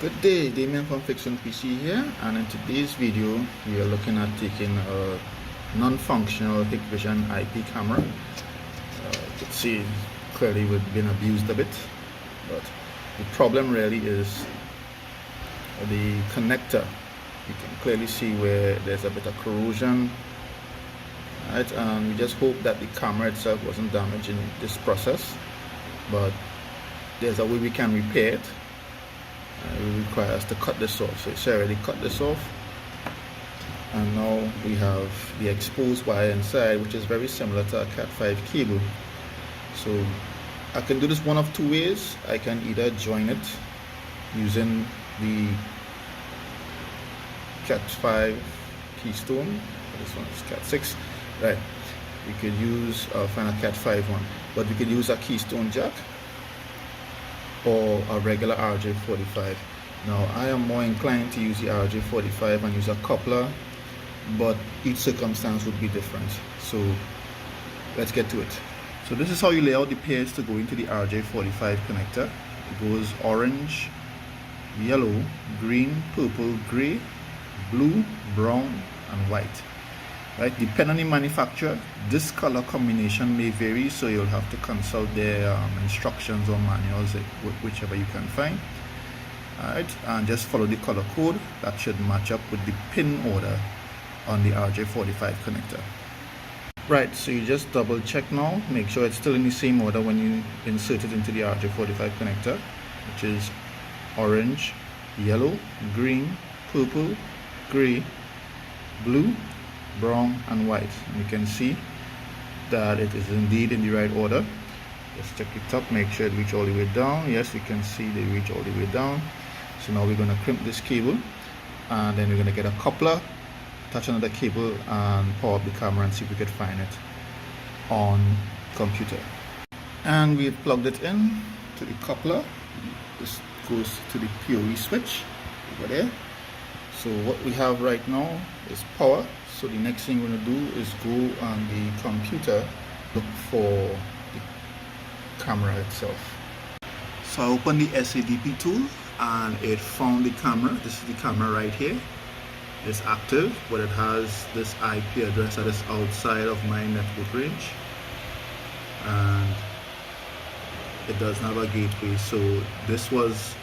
Good day, Damien from Hikvision PC here, and in today's video we are looking at taking a non-functional Hikvision IP camera. You can see clearly we've been abused a bit, but the problem really is the connector. You can clearly see where there's a bit of corrosion, right? And we just hope that the camera itself wasn't damaged in this process, but there's a way we can repair it. It will require us to cut this off. So it's already cut this off, and now we have the exposed wire inside, which is very similar to a Cat5 cable. So I can do this one of two ways. I can either join it using the Cat5 keystone. This one is Cat6, right? We could use find a Cat5 one, but we could use a keystone jack or a regular RJ45. Now I am more inclined to use the RJ45 and use a coupler, but each circumstance would be different. So let's get to it. So this is how you lay out the pairs to go into the RJ45 connector. It goes orange, yellow, green, purple, gray, blue, brown, and white. Right, depending on the manufacturer, this color combination may vary, so you'll have to consult their instructions or manuals, whichever you can find. Alright, and just follow the color code. That should match up with the pin order on the RJ45 connector. Right, so you just double check now, make sure it's still in the same order when you insert it into the RJ45 connector, which is orange, yellow, green, purple, gray, blue, brown, and white. And you can see that it is indeed in the right order. Just check it up, make sure it reach all the way down. Yes, we can see they reach all the way down. So now we're going to crimp this cable, and then we're going to get a coupler, attach another cable, and power up the camera and see if we could find it on computer. And we've plugged it in to the coupler. This goes to the PoE switch over there. So what we have right now is power. So the next thing we're going to do is go on the computer, look for the camera itself. So I opened the SADP tool and it found the camera. This is the camera right here. It's active, but it has this IP address that is outside of my network range, and it doesn't have a gateway. So this was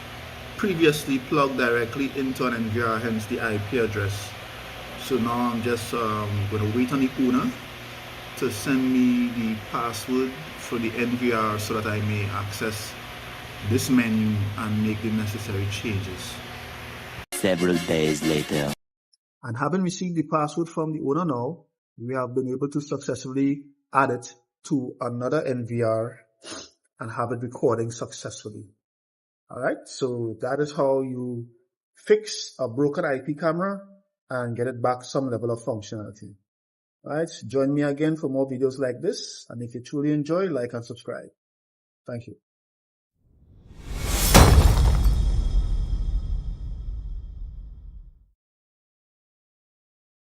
previously plugged directly into an NVR, hence the IP address. So now I'm just going to wait on the owner to send me the password for the NVR so that I may access this menu and make the necessary changes. Several days later. And having received the password from the owner now, we have been able to successfully add it to another NVR and have it recording successfully. Alright, so that is how you fix a broken IP camera and get it back some level of functionality. Alright, join me again for more videos like this, and if you truly enjoy, like and subscribe. Thank you.